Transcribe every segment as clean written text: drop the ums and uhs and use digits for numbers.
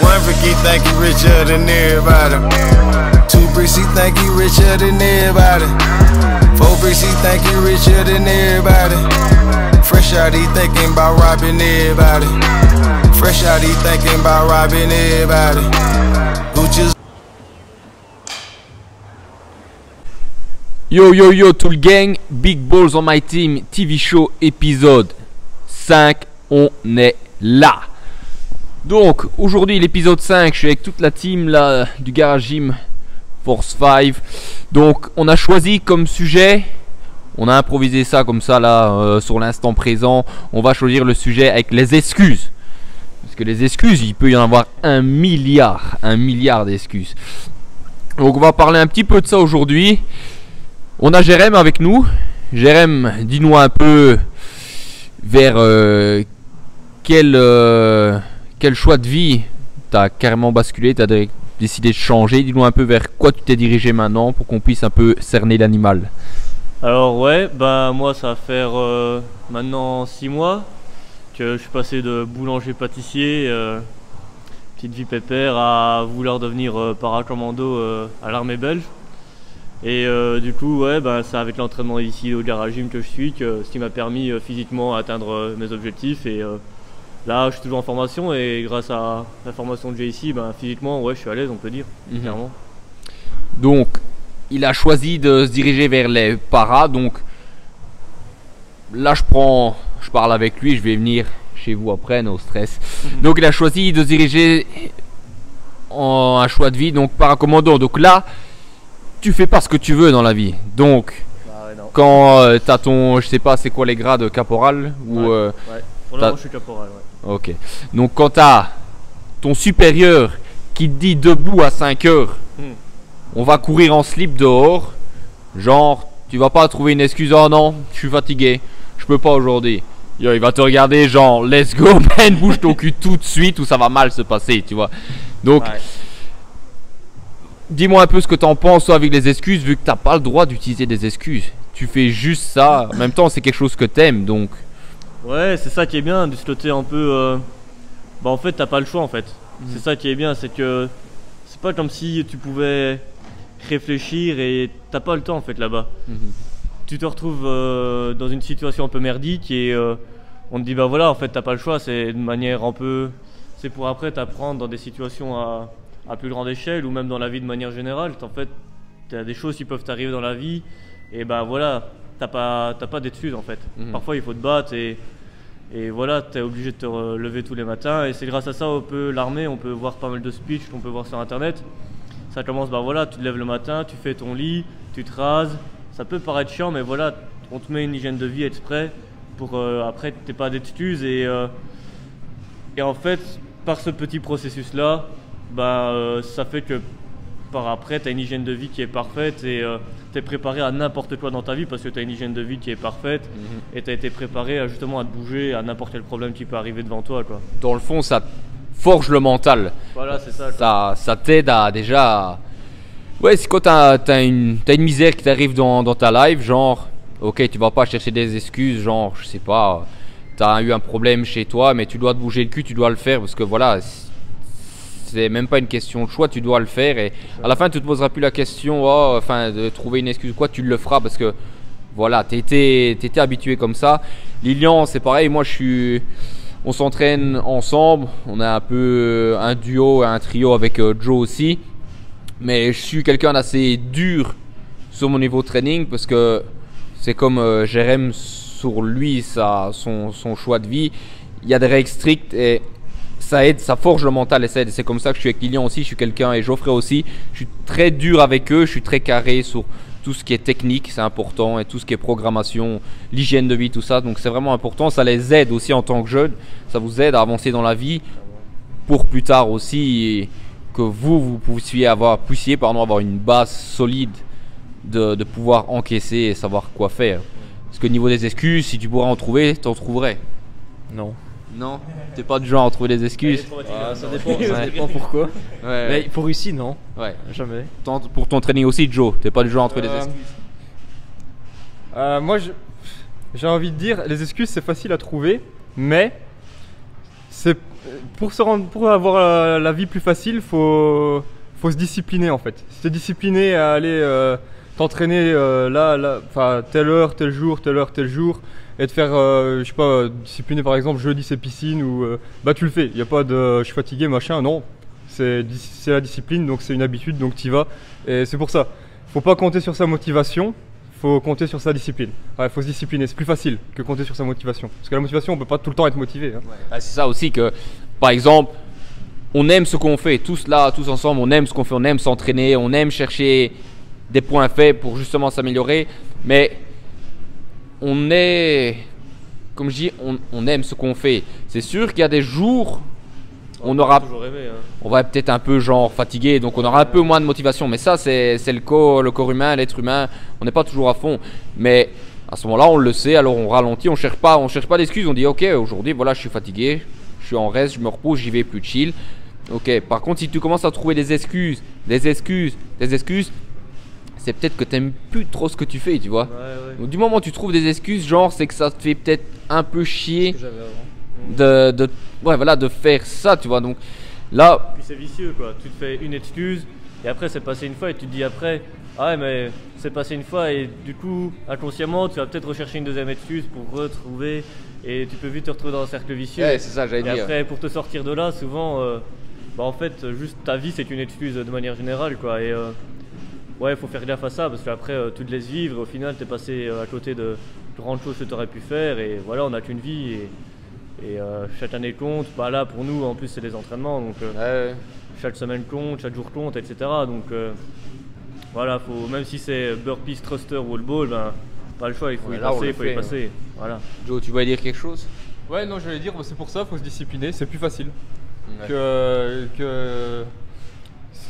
One brick, he think he richer than everybody. Two bricks, he think he richer than everybody. Four bricks, he think he richer than everybody. Fresh out, he thinking about robbing everybody. Fresh out, he thinking about robbing everybody. Gucci's. Yo yo yo tout le gang, Big Balls on my team, TV show épisode 5, on est là. Donc aujourd'hui l'épisode 5, je suis avec toute la team là du Garage Gym Force 5. Donc on a choisi comme sujet, on a improvisé ça comme ça là sur l'instant présent. On va choisir le sujet avec les excuses. Parce que les excuses, il peut y en avoir un milliard d'excuses. Donc on va parler un petit peu de ça aujourd'hui. On a Jérém avec nous. Jérém, dis-nous un peu vers quel choix de vie tu as carrément basculé, tu as décidé de changer. Dis-nous un peu vers quoi tu t'es dirigé maintenant pour qu'on puisse un peu cerner l'animal. Alors ouais, bah moi ça va faire maintenant 6 mois que je suis passé de boulanger-pâtissier, petite vie pépère, à vouloir devenir paracommando à l'armée belge. Et du coup, ouais, bah, c'est avec l'entraînement ici au Garage Gym que je suis, ce qui m'a permis physiquement atteindre mes objectifs. Et là, je suis toujours en formation et grâce à la formation que j'ai ici, bah, physiquement, ouais, je suis à l'aise, on peut dire, clairement. Donc, il a choisi de se diriger vers les paras. Donc, là, je parle avec lui, je vais venir chez vous après, no stress. Donc, il a choisi de se diriger en un choix de vie, donc paracommando. Donc là, tu fais pas ce que tu veux dans la vie. Donc, ouais, quand t'as ton, je sais pas, c'est quoi les grades, caporal ou ouais. Pour le moment, je suis caporal, ouais. Ok. Donc, quand t'as ton supérieur qui te dit debout à 5 heures, on va courir en slip dehors. Genre, tu vas pas trouver une excuse. Oh non, je suis fatigué, je peux pas aujourd'hui. Yo, il va te regarder genre, let's go man, bouge ton cul tout de suite ou ça va mal se passer, tu vois. Donc, ouais. Dis-moi un peu ce que t'en penses toi, avec les excuses, vu que t'as pas le droit d'utiliser des excuses. Tu fais juste ça. En même temps, c'est quelque chose que t'aimes, donc. Ouais, c'est ça qui est bien, de se côté un peu. Bah en fait, t'as pas le choix en fait. C'est ça qui est bien, c'est que c'est pas comme si tu pouvais réfléchir et t'as pas le temps en fait là-bas. Tu te retrouves dans une situation un peu merdique et on te dit bah voilà, en fait t'as pas le choix. C'est de manière un peu, c'est pour après t'apprendre dans des situations à plus grande échelle ou même dans la vie de manière générale. En fait, tu as des choses qui peuvent t'arriver dans la vie et ben voilà, t'as pas d'excuses en fait. Parfois il faut te battre et voilà, tu es obligé de te relever tous les matins et c'est grâce à ça on peut l'armée, on peut voir pas mal de speeches qu'on peut voir sur internet. Ça commence, bah voilà, tu te lèves le matin, tu fais ton lit, tu te rases. Ça peut paraître chiant mais voilà, on te met une hygiène de vie exprès pour après t'aies pas d'excuses et en fait par ce petit processus là, bah, ça fait que par après tu as une hygiène de vie qui est parfaite et tu es préparé à n'importe quoi dans ta vie parce que tu as une hygiène de vie qui est parfaite et tu as été préparé justement à te bouger à n'importe quel problème qui peut arriver devant toi, quoi. Dans le fond, ça forge le mental. Voilà, c'est ça. Ça t'aide à déjà. Ouais, c'est quand t'as une misère qui t'arrive dans ta life, genre, ok, tu vas pas chercher des excuses, genre, je sais pas, t'as eu un problème chez toi, mais tu dois te bouger le cul, tu dois le faire parce que voilà. C'est même pas une question de choix, tu dois le faire et à la fin tu te poseras plus la question de trouver une excuse ou quoi, tu le feras parce que voilà, t'étais habitué comme ça. Lilian c'est pareil, moi on s'entraîne ensemble, on a un peu un duo, un trio avec Joe aussi, mais je suis quelqu'un d'assez dur sur mon niveau de training parce que c'est comme Jérém sur lui, son choix de vie, il y a des règles strictes et ça aide, ça forge le mental et ça aide. C'est comme ça que je suis avec Lilian aussi, je suis quelqu'un et Geoffrey aussi. Je suis très dur avec eux, je suis très carré sur tout ce qui est technique, c'est important, et tout ce qui est programmation, l'hygiène de vie, tout ça. Donc c'est vraiment important, ça les aide aussi en tant que jeunes, ça vous aide à avancer dans la vie pour plus tard aussi que vous puissiez avoir une base solide de pouvoir encaisser et savoir quoi faire. Parce que niveau des excuses, si tu pourrais en trouver, t'en trouverais. Non. Non, t'es pas du genre à trouver des excuses. Ça dépend pourquoi. Ouais. Mais pour ici, non. Ouais. Jamais. Pour ton training aussi, Joe, t'es pas du genre à trouver des excuses. Moi, j'ai envie de dire, les excuses c'est facile à trouver, mais Pour avoir la vie plus facile, faut se discipliner en fait. Si t'es discipliné à aller t'entraîner enfin telle heure, tel jour, telle heure, tel jour, et de faire, je sais pas, discipliner par exemple jeudi c'est piscine ou bah tu le fais. Il y a pas de je suis fatigué machin, non. C'est la discipline, donc c'est une habitude, donc t'y vas. Et c'est pour ça. Faut pas compter sur sa motivation. Faut compter sur sa discipline. Ouais, faut se discipliner, c'est plus facile que compter sur sa motivation. Parce que la motivation, on peut pas tout le temps être motivé. Hein. Ah, c'est ça aussi que, par exemple, on aime ce qu'on fait, tous là, tous ensemble, on aime ce qu'on fait, on aime s'entraîner, on aime chercher des points faibles pour justement s'améliorer. Mais on est, comme je dis, on aime ce qu'on fait. C'est sûr qu'il y a des jours, on va peut-être un peu genre fatigué, donc on aura un peu moins de motivation. Mais ça, c'est le corps humain, l'être humain. On n'est pas toujours à fond. Mais à ce moment-là, on le sait, alors on ralentit, on cherche pas d'excuses. On dit ok, aujourd'hui, voilà, je suis fatigué, je suis en reste, je me repose, j'y vais plus chill. Ok. Par contre, si tu commences à trouver des excuses, c'est peut-être que t'aimes plus trop ce que tu fais, tu vois. Ouais. Donc du moment où tu trouves des excuses, genre, c'est que ça te fait peut-être un peu chier. Ce que j'avais avant. de faire ça, tu vois. Donc là, Puis c'est vicieux quoi, tu te fais une excuse et après c'est passé une fois et tu te dis après ah ouais mais c'est passé une fois et du coup inconsciemment tu vas peut-être rechercher une deuxième excuse pour retrouver et tu peux vite te retrouver dans un cercle vicieux. ouais, c'est ça, j'allais Et dire. après pour te sortir de là souvent bah en fait juste ta vie c'est une excuse de manière générale quoi et ouais faut faire gaffe à ça parce qu'après tu te laisses vivre et au final t'es passé à côté de grandes choses que tu aurais pu faire et voilà on n'a qu'une vie et chaque année compte, bah là pour nous en plus c'est des entraînements donc chaque semaine compte, chaque jour compte etc. Donc voilà, faut, même si c'est burpees, thruster, wall ball, ben, pas le choix, il faut y passer, Voilà. Joe, tu voulais dire quelque chose? Ouais, non, j'allais dire, c'est pour ça, faut se discipliner, c'est plus facile Ouais. que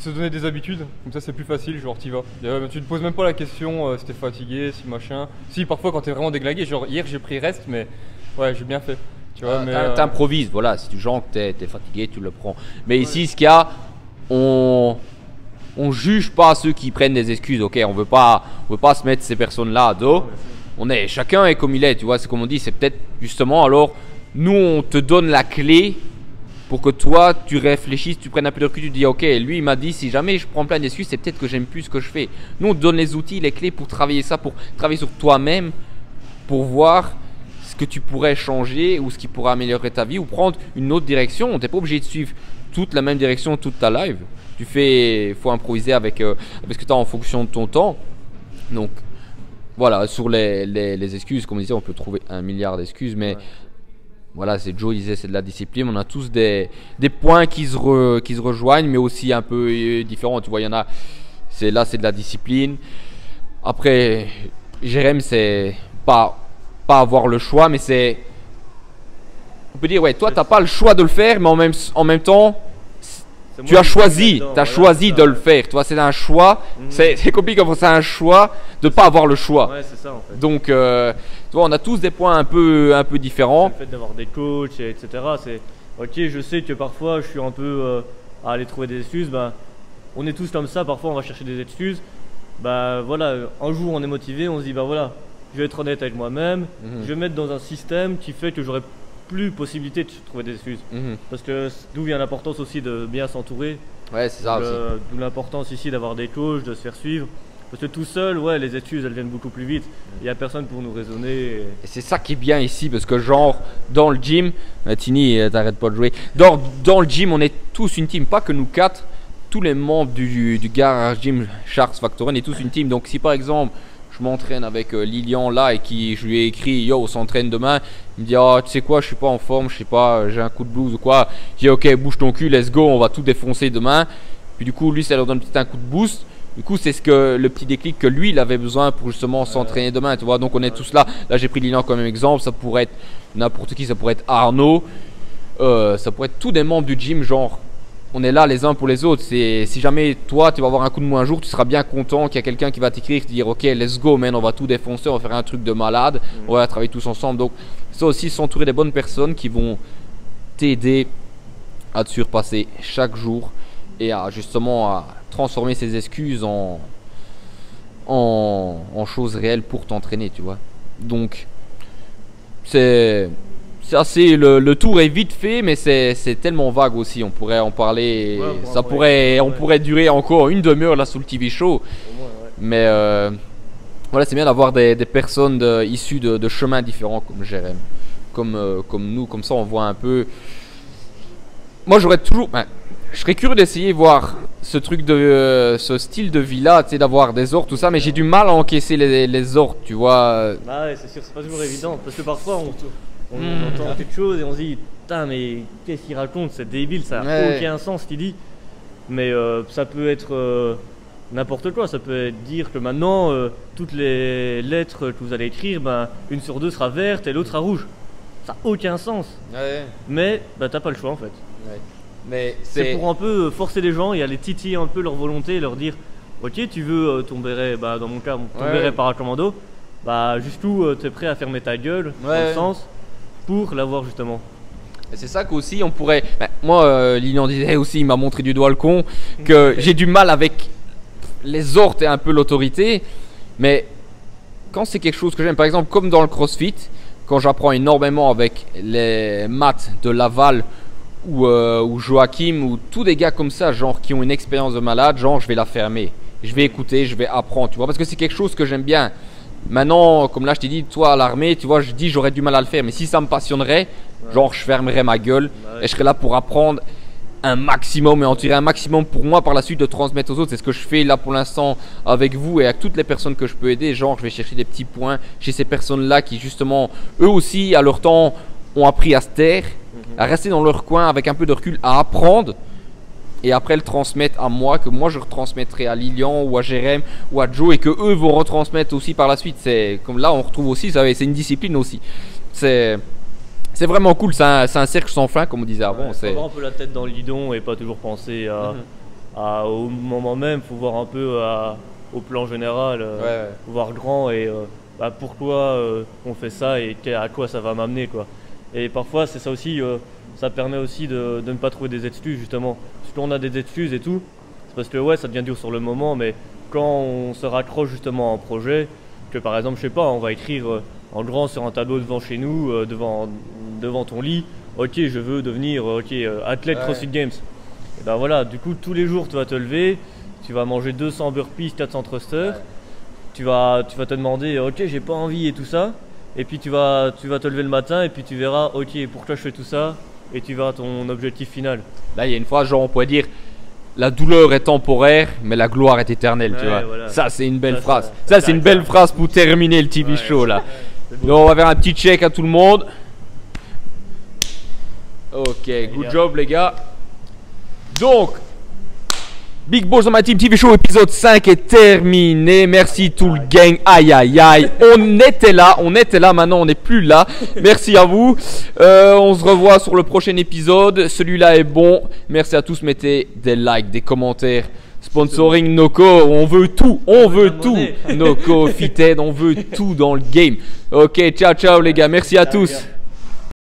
se donner des habitudes, comme ça c'est plus facile, genre t'y vas. Tu te poses même pas la question si t'es fatigué, si machin. Si, parfois quand t'es vraiment déglingué, genre hier j'ai pris reste, mais ouais, j'ai bien fait. Tu vois, mais T'improvises, voilà, si tu sens que t'es fatigué, tu le prends. Mais ici, ce qu'il y a, on juge pas ceux qui prennent des excuses, ok, on veut pas se mettre ces personnes-là à dos. Chacun est comme il est, tu vois, c'est comme on dit, c'est peut-être justement, alors, nous on te donne la clé pour que toi tu réfléchisses, tu prennes un peu de recul, tu te dis ok, lui il m'a dit si jamais je prends plein d'excuses, c'est peut-être que j'aime plus ce que je fais. Nous on te donne les outils, les clés pour travailler ça, pour travailler sur toi-même, pour voir ce que tu pourrais changer ou ce qui pourrait améliorer ta vie ou prendre une autre direction. Tu n'es pas obligé de suivre toute la même direction toute ta live. Faut improviser avec ce que tu as en fonction de ton temps. Donc voilà, sur les excuses, comme on disait, on peut trouver 1 milliard d'excuses, mais voilà, c'est Joe disait, c'est de la discipline. On a tous des points qui se rejoignent, mais aussi un peu différents. Tu vois, il y en a, c'est de la discipline. Après, Jérém, c'est pas avoir le choix, mais c'est, on peut dire, ouais, toi, t'as pas le choix de le faire, mais en même temps, tu as choisi, de le faire. Tu vois, c'est un choix. C'est compliqué quand c'est un choix de pas avoir le choix. Ouais, c'est ça en fait. Donc, tu vois, on a tous des points un peu différents. Le fait d'avoir des coachs, etc. C'est ok, je sais que parfois je suis un peu à aller trouver des excuses. Bah, on est tous comme ça. Parfois, on va chercher des excuses. Bah voilà, un jour on est motivé, on se dit bah voilà, je vais être honnête avec moi-même. Je vais me mettre dans un système qui fait que j'aurai plus possibilité de trouver des excuses. Parce que d'où vient l'importance aussi de bien s'entourer. Ouais, c'est ça aussi. D'où l'importance ici d'avoir des coachs, de se faire suivre. Parce que tout seul, ouais, les excuses elles viennent beaucoup plus vite. Il n'y a personne pour nous raisonner. Et c'est ça qui est bien ici, parce que genre, dans le gym, Tini, t'arrêtes pas de jouer. Dans le gym, on est tous une team, pas que nous 4. Tous les membres du Garage Gym Sharks Factor, on est tous une team. Donc si par exemple, je m'entraîne avec Lilian là et je lui ai écrit yo on s'entraîne demain, il me dit ah tu sais quoi je suis pas en forme, je sais pas, j'ai un coup de blues ou quoi, je dis ok bouge ton cul, let's go, on va tout défoncer demain. Puis du coup lui ça leur donne peut-être un coup de boost, du coup c'est le petit déclic que lui il avait besoin pour justement s'entraîner demain, tu vois. Donc on est tous là, j'ai pris Lilian comme exemple, ça pourrait être n'importe qui, ça pourrait être Arnaud, ça pourrait être tous des membres du gym, genre on est là les uns pour les autres. Si jamais toi tu vas avoir un coup de moins un jour, tu seras bien content qu'il y a quelqu'un qui va t'écrire, te dire ok let's go man, on va tout défoncer, on va faire un truc de malade, on va travailler tous ensemble. Donc ça aussi, s'entourer des bonnes personnes qui vont t'aider à te surpasser chaque jour et à justement à transformer ces excuses en choses réelles pour t'entraîner, tu vois. Donc c'est ça c'est le tour est vite fait, mais c'est tellement vague aussi. On pourrait en parler. Ouais, on pourrait durer encore une demi-heure là sous le TV show. Au moins, ouais. Mais voilà, c'est bien d'avoir des personnes issues de chemins différents comme Jérém, comme nous, comme ça on voit un peu. Moi j'aurais toujours, je serais curieux d'essayer voir ce truc ce style de vie là, tu sais, d'avoir des ordres tout ça, mais j'ai du mal à encaisser les ordres, tu vois. Bah ouais, c'est sûr, c'est pas toujours évident parce que parfois on entend quelque chose et on se dit putain, mais qu'est-ce qu'il raconte, c'est débile, ça n'a aucun sens ce qu'il dit. Mais ça peut être n'importe quoi, ça peut dire que maintenant toutes les lettres que vous allez écrire, une sur deux sera verte et l'autre sera rouge. Ça n'a aucun sens. Ouais. Mais t'as pas le choix en fait. Ouais. Mais C'est pour un peu forcer les gens et aller titiller un peu leur volonté et leur dire ok, tu veux ton béret, dans mon cas ton béret paracommando, jusqu'où t'es prêt à fermer ta gueule dans le sens pour l'avoir justement. Et c'est ça qu'aussi on pourrait. Moi, Lilian disait aussi, il m'a montré du doigt le con, que j'ai du mal avec les ordres et un peu l'autorité, mais quand c'est quelque chose que j'aime, par exemple comme dans le CrossFit, quand j'apprends énormément avec les maths de Laval ou Joachim ou tous des gars comme ça, genre qui ont une expérience de malade, genre je vais la fermer, je vais écouter, je vais apprendre, tu vois, parce que c'est quelque chose que j'aime bien. Maintenant, comme là je t'ai dit, toi à l'armée, tu vois, je dis j'aurais du mal à le faire, mais si ça me passionnerait, genre je fermerais ma gueule et je serais là pour apprendre un maximum et en tirer un maximum pour moi par la suite de transmettre aux autres. C'est ce que je fais là pour l'instant avec vous et avec toutes les personnes que je peux aider. Genre je vais chercher des petits points chez ces personnes là qui justement eux aussi à leur temps ont appris à se taire, à rester dans leur coin avec un peu de recul, à apprendre et après le transmettre à moi, que moi je retransmettrai à Lilian ou à Jérém ou à Joe et que eux vont retransmettre aussi par la suite. C'est comme là on retrouve aussi, c'est une discipline aussi. C'est vraiment cool, c'est un cercle sans fin comme on disait avant. Faut avoir un peu la tête dans le guidon et pas toujours penser au moment même, faut voir un peu au plan général, faut voir grand et pourquoi on fait ça et à quoi ça va m'amener quoi. Et parfois c'est ça aussi, ça permet aussi de ne pas trouver des excuses justement. Parce qu'on a des excuses et tout, c'est parce que ça devient dur sur le moment, mais quand on se raccroche justement à un projet, que par exemple je sais pas, on va écrire en grand sur un tableau devant chez nous, devant ton lit, ok je veux devenir athlète CrossFit Games. Et voilà, du coup tous les jours tu vas te lever, tu vas manger 200 burpees, 400 thrusters, tu vas te demander ok j'ai pas envie et tout ça, et puis tu vas te lever le matin et puis tu verras ok pourquoi je fais tout ça, et tu verras ton objectif final. Là il y a une phrase genre on pourrait dire la douleur est temporaire, mais la gloire est éternelle, tu vois. Voilà. Ça, c'est une belle phrase. Ça, c'est une belle phrase pour terminer le TV show, là. Donc, on va faire un petit check à tout le monde. Ok, good job, les gars. Donc, Big Balls on My Team TV Show épisode 5 est terminé. Merci tout le gang. Aïe aïe aïe. On était là, maintenant on n'est plus là. Merci à vous. On se revoit sur le prochain épisode. Celui-là est bon. Merci à tous. Mettez des likes, des commentaires. Sponsoring Noco, on veut tout. Noco, Fitted, on veut tout dans le game. Ok, ciao ciao les gars. Merci à tous.